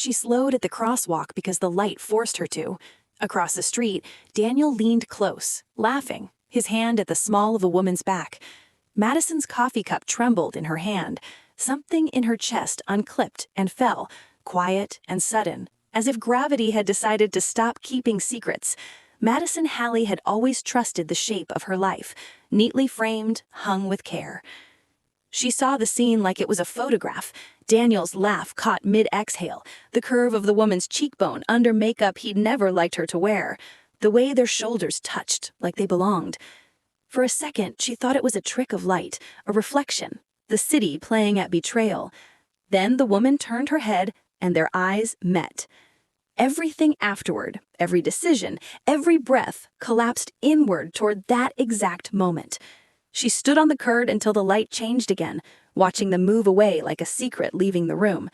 She slowed at the crosswalk because the light forced her to. Across the street, Daniel leaned close, laughing, his hand at the small of a woman's back. Madison's coffee cup trembled in her hand. Something in her chest unclipped and fell, quiet and sudden, as if gravity had decided to stop keeping secrets. Madison Hallie had always trusted the shape of her life, neatly framed, hung with care. She saw the scene like it was a photograph. Daniel's laugh caught mid-exhale, the curve of the woman's cheekbone under makeup he'd never liked her to wear, the way their shoulders touched like they belonged. For a second, she thought it was a trick of light, a reflection, the city playing at Betrayal. Then the woman turned her head, and their eyes met. Everything afterward, every decision, every breath, collapsed inward toward that exact moment. She stood on the curb until the light changed again, watching them move away like a secret leaving the room.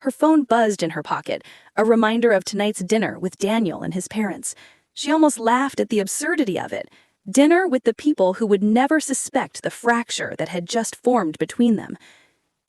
Her phone buzzed in her pocket, a reminder of tonight's dinner with Daniel and his parents. She almost laughed at the absurdity of it. Dinner with the people who would never suspect the fracture that had just formed between them.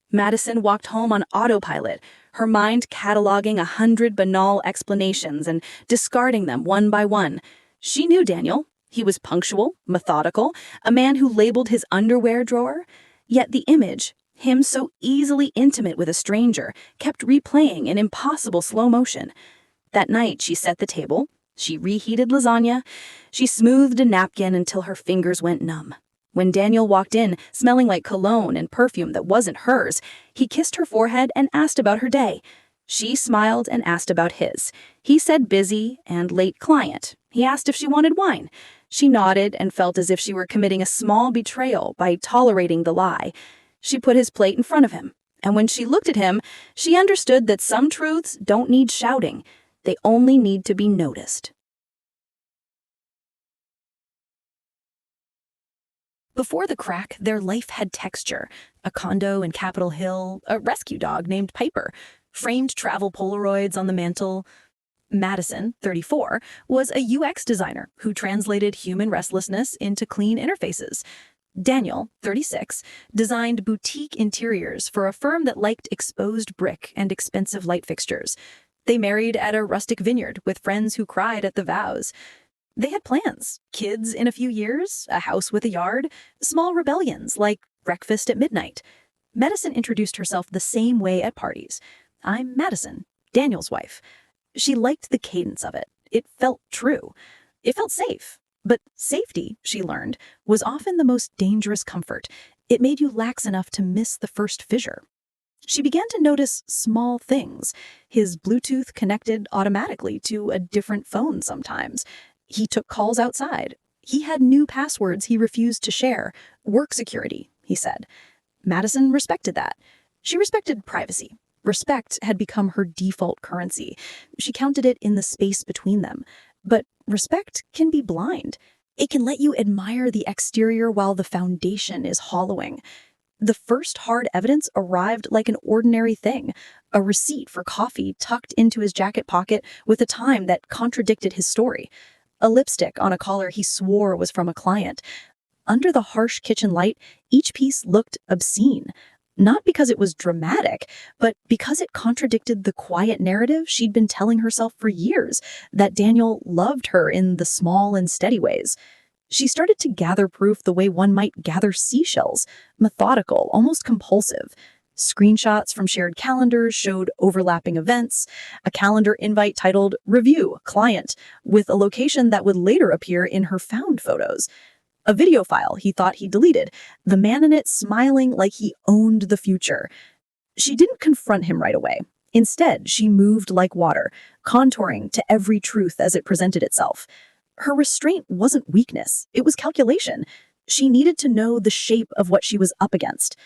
Madison walked home on autopilot, her mind cataloging 100 banal explanations and discarding them one by one. She knew Daniel. He was punctual, methodical, a man who labeled his underwear drawer. Yet the image, him so easily intimate with a stranger, kept replaying in impossible slow motion. That night she set the table, she reheated lasagna, she smoothed a napkin until her fingers went numb. When Daniel walked in, smelling like cologne and perfume that wasn't hers, he kissed her forehead and asked about her day. She smiled and asked about his. He said busy and late client. He asked if she wanted wine. She nodded and felt as if she were committing a small betrayal by tolerating the lie. She put his plate in front of him, and when she looked at him, she understood that some truths don't need shouting. They only need to be noticed. Before the crack, their life had texture. A condo in Capitol Hill, a rescue dog named Piper, framed travel Polaroids on the mantle. Madison, 34, was a UX designer who translated human restlessness into clean interfaces. Daniel, 36, designed boutique interiors for a firm that liked exposed brick and expensive light fixtures. They married at a rustic vineyard with friends who cried at the vows. They had plans, kids in a few years, a house with a yard, small rebellions like breakfast at midnight. Madison introduced herself the same way at parties. I'm Madison, Daniel's wife. She liked the cadence of it. It felt true. It felt safe. But safety, she learned, was often the most dangerous comfort. It made you lax enough to miss the first fissure. She began to notice small things. His Bluetooth connected automatically to a different phone sometimes. He took calls outside. He had new passwords he refused to share. Work security, he said. Madison respected that. She respected privacy. Respect had become her default currency. She counted it in the space between them. But respect can be blind. It can let you admire the exterior while the foundation is hollowing. The first hard evidence arrived like an ordinary thing, a receipt for coffee tucked into his jacket pocket with a time that contradicted his story. A lipstick on a collar he swore was from a client. Under the harsh kitchen light, each piece looked obscene. Not because it was dramatic, but because it contradicted the quiet narrative she'd been telling herself for years, that Daniel loved her in the small and steady ways. She started to gather proof the way one might gather seashells, methodical, almost compulsive. Screenshots from shared calendars showed overlapping events, a calendar invite titled Review Client, with a location that would later appear in her found photos. A video file he thought he deleted, the man in it smiling like he owned the future. She didn't confront him right away. Instead, she moved like water, contouring to every truth as it presented itself. Her restraint wasn't weakness, it was calculation. She needed to know the shape of what she was up against.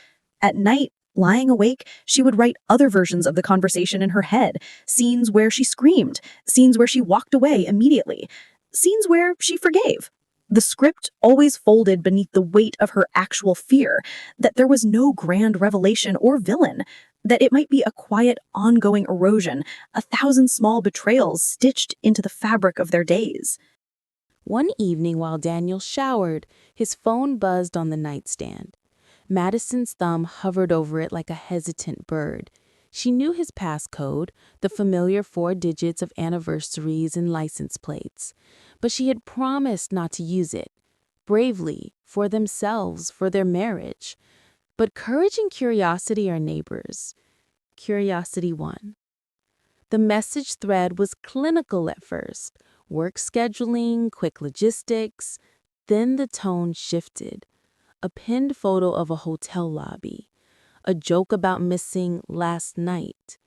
At night, lying awake, she would write other versions of the conversation in her head, scenes where she screamed, scenes where she walked away immediately, scenes where she forgave. The script always folded beneath the weight of her actual fear, that there was no grand revelation or villain, that it might be a quiet, ongoing erosion, 1,000 small betrayals stitched into the fabric of their days. One evening while Daniel showered, his phone buzzed on the nightstand. Madison's thumb hovered over it like a hesitant bird. She knew his passcode, the familiar 4 digits of anniversaries and license plates, but she had promised not to use it. Bravely, for themselves, for their marriage. But courage and curiosity are neighbors. Curiosity won. The message thread was clinical at first, work scheduling, quick logistics. Then the tone shifted. A pinned photo of a hotel lobby. A joke about missing last night.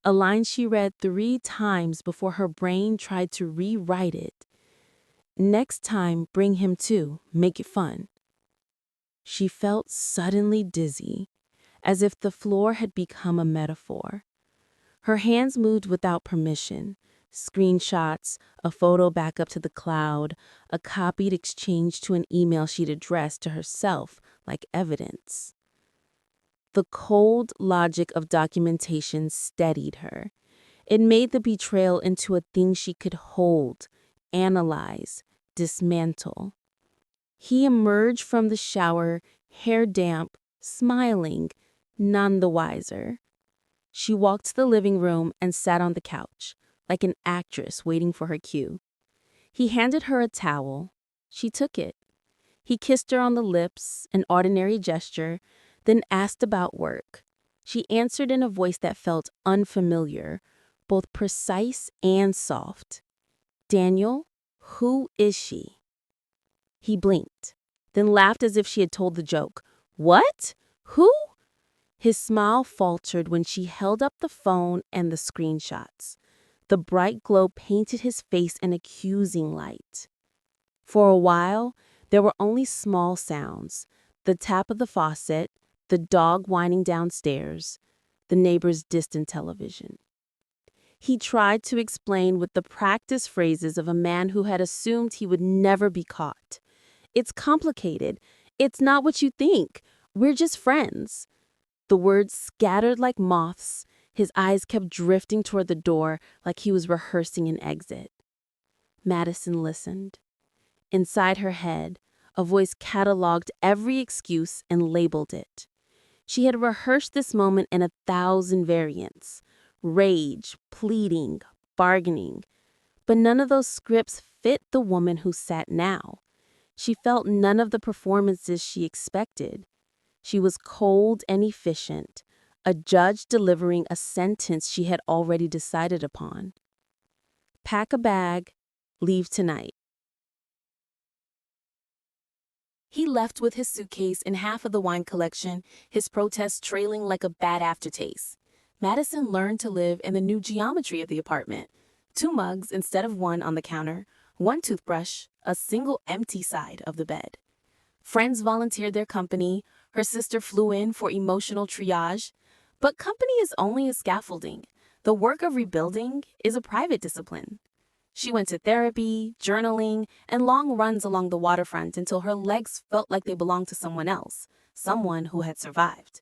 A line she read 3 times before her brain tried to rewrite it. Next time, bring him too. Make it fun. She felt suddenly dizzy, as if the floor had become a metaphor. Her hands moved without permission. Screenshots, a photo backup to the cloud, a copied exchange to an email she'd addressed to herself like evidence. The cold logic of documentation steadied her. It made the betrayal into a thing she could hold, analyze, dismantle. He emerged from the shower, hair damp, smiling, none the wiser. She walked to the living room and sat on the couch, like an actress waiting for her cue. He handed her a towel. She took it. He kissed her on the lips, an ordinary gesture, then asked about work. She answered in a voice that felt unfamiliar, both precise and soft. "Daniel, who is she?" He blinked, then laughed as if she had told the joke. "What? Who?" His smile faltered when she held up the phone and the screenshots. The bright glow painted his face an accusing light. For a while, there were only small sounds: the tap of the faucet, the dog whining downstairs, the neighbor's distant television. He tried to explain with the practiced phrases of a man who had assumed he would never be caught. "It's complicated. It's not what you think. We're just friends." The words scattered like moths. His eyes kept drifting toward the door like he was rehearsing an exit. Madison listened. Inside her head, a voice cataloged every excuse and labeled it. She had rehearsed this moment in 1,000 variants. Rage, pleading, bargaining. But none of those scripts fit the woman who sat now. She felt none of the performances she expected. She was cold and efficient, a judge delivering a sentence she had already decided upon. "Pack a bag, leave tonight." He left with his suitcase and half of the wine collection, his protest trailing like a bad aftertaste. Madison learned to live in the new geometry of the apartment. 2 mugs instead of 1 on the counter, 1 toothbrush, a single empty side of the bed. Friends volunteered their company. Her sister flew in for emotional triage. But company is only a scaffolding. The work of rebuilding is a private discipline. She went to therapy, journaling, and long runs along the waterfront until her legs felt like they belonged to someone else, someone who had survived.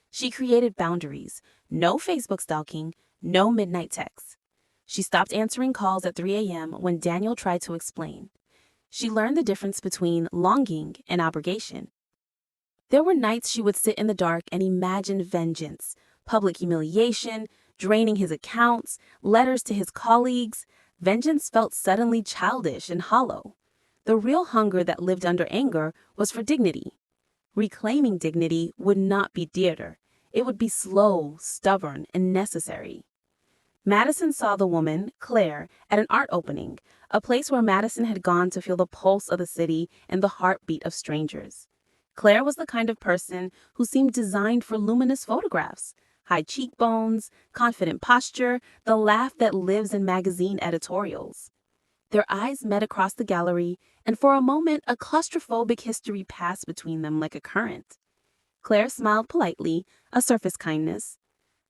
She created boundaries: no Facebook stalking, no midnight texts. She stopped answering calls at 3 a.m. when Daniel tried to explain. She learned the difference between longing and obligation. There were nights she would sit in the dark and imagine vengeance, public humiliation, draining his accounts, letters to his colleagues. Vengeance felt suddenly childish and hollow. The real hunger that lived under anger was for dignity. Reclaiming dignity would not be theater. It would be slow, stubborn, and necessary. Madison saw the woman, Claire, at an art opening, a place where Madison had gone to feel the pulse of the city and the heartbeat of strangers. Claire was the kind of person who seemed designed for luminous photographs: high cheekbones, confident posture, the laugh that lives in magazine editorials. Their eyes met across the gallery, and for a moment a claustrophobic history passed between them like a current. Claire smiled politely, a surface kindness.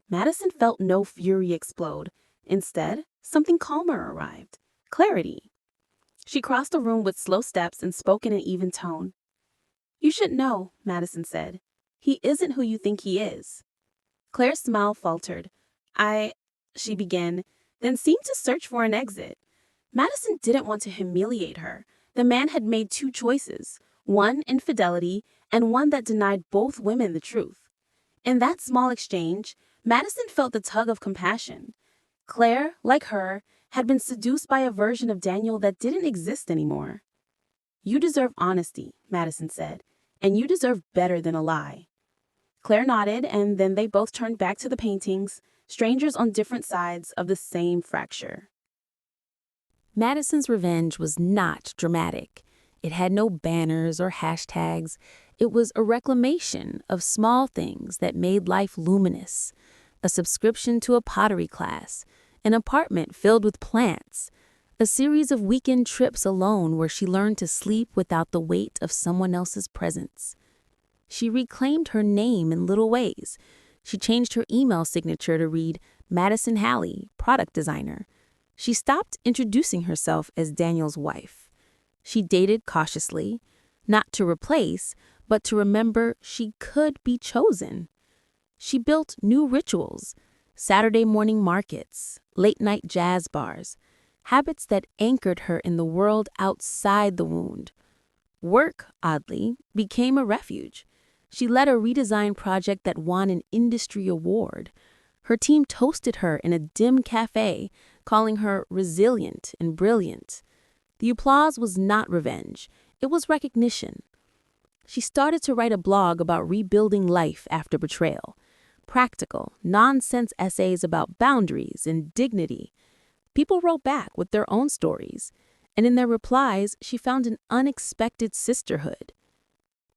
Madison felt no fury explode. Instead, something calmer arrived: clarity. She crossed the room with slow steps and spoke in an even tone. "You should know," Madison said. "He isn't who you think he is." Claire's smile faltered. She began, then seemed to search for an exit. Madison didn't want to humiliate her. The man had made 2 choices, one infidelity and one that denied both women the truth. In that small exchange, Madison felt the tug of compassion. Claire, like her, had been seduced by a version of Daniel that didn't exist anymore. "You deserve honesty," Madison said, "and you deserve better than a lie." Claire nodded, and then they both turned back to the paintings, strangers on different sides of the same fracture. Madison's revenge was not dramatic. It had no banners or hashtags. It was a reclamation of small things that made life luminous. A subscription to a pottery class, an apartment filled with plants, a series of weekend trips alone where she learned to sleep without the weight of someone else's presence. She reclaimed her name in little ways. She changed her email signature to read Madison Halley, product designer. She stopped introducing herself as Daniel's wife. She dated cautiously, not to replace, but to remember she could be chosen. She built new rituals, Saturday morning markets, late-night jazz bars, habits that anchored her in the world outside the wound. Work, oddly, became a refuge. She led a redesign project that won an industry award. Her team toasted her in a dim cafe, calling her resilient and brilliant. The applause was not revenge. It was recognition. She started to write a blog about rebuilding life after betrayal. Practical, nonsense essays about boundaries and dignity. People wrote back with their own stories, and in their replies, she found an unexpected sisterhood.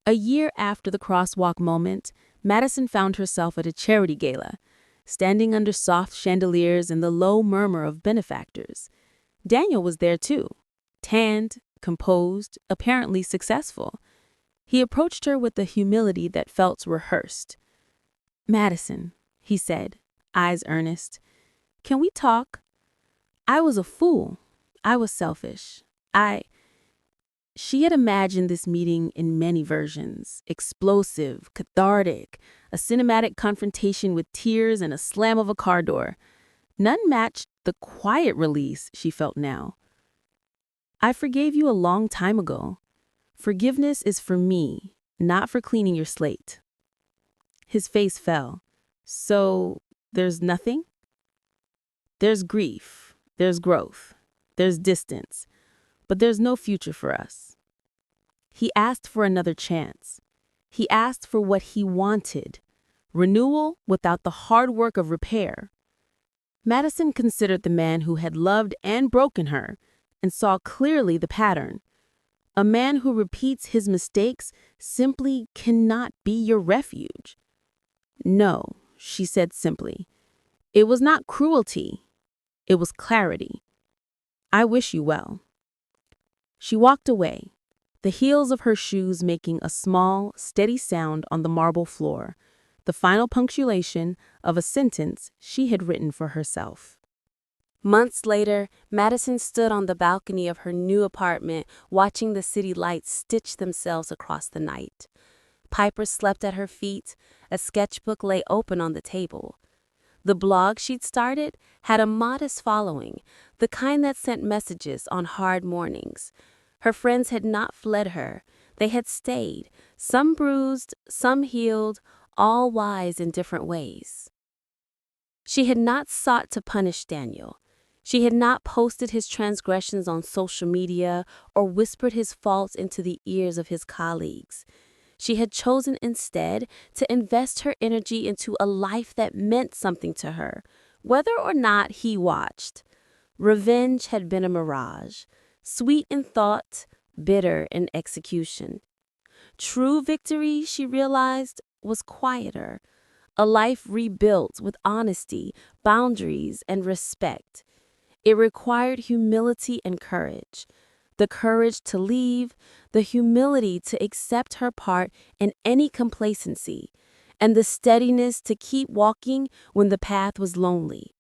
A year after the crosswalk moment, Madison found herself at a charity gala, standing under soft chandeliers and the low murmur of benefactors. Daniel was there too, tanned, composed, apparently successful. He approached her with a humility that felt rehearsed. "Madison," he said, eyes earnest, "can we talk? I was a fool. I was selfish. She had imagined this meeting in many versions, explosive, cathartic, a cinematic confrontation with tears and a slam of a car door. None matched the quiet release she felt now. "I forgave you a long time ago. Forgiveness is for me, not for cleaning your slate." His face fell. "So, there's nothing?" "There's grief, there's growth, there's distance, but there's no future for us." He asked for another chance. He asked for what he wanted, renewal without the hard work of repair. Madison considered the man who had loved and broken her and saw clearly the pattern. A man who repeats his mistakes simply cannot be your refuge. "No," she said simply. "It was not cruelty. It was clarity. I wish you well." She walked away, the heels of her shoes making a small, steady sound on the marble floor, the final punctuation of a sentence she had written for herself. Months later, Madison stood on the balcony of her new apartment, watching the city lights stitch themselves across the night. Piper slept at her feet. A sketchbook lay open on the table. The blog she'd started had a modest following, the kind that sent messages on hard mornings. Her friends had not fled her. They had stayed, some bruised, some healed, all wise in different ways. She had not sought to punish Daniel. She had not posted his transgressions on social media or whispered his faults into the ears of his colleagues. She had chosen instead to invest her energy into a life that meant something to her, whether or not he watched. Revenge had been a mirage, sweet in thought, bitter in execution. True victory, she realized, was quieter, a life rebuilt with honesty, boundaries, and respect. It required humility and courage. The courage to leave, the humility to accept her part in any complacency, and the steadiness to keep walking when the path was lonely.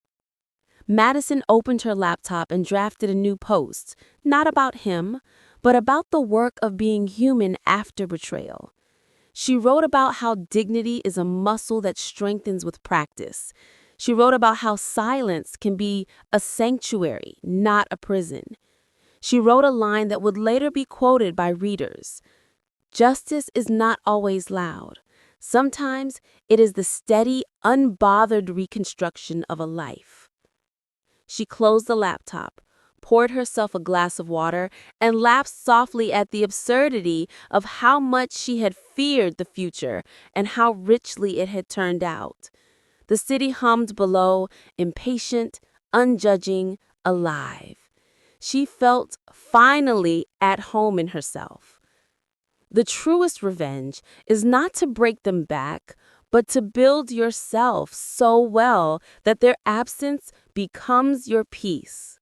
Madison opened her laptop and drafted a new post, not about him, but about the work of being human after betrayal. She wrote about how dignity is a muscle that strengthens with practice. She wrote about how silence can be a sanctuary, not a prison. She wrote a line that would later be quoted by readers. "Justice is not always loud. Sometimes it is the steady, unbothered reconstruction of a life. She closed the laptop, poured herself a glass of water, and laughed softly at the absurdity of how much she had feared the future and how richly it had turned out. The city hummed below, impatient, unjudging, alive. She felt finally at home in herself. The truest revenge is not to break them back, but to build yourself so well that their absence becomes your peace.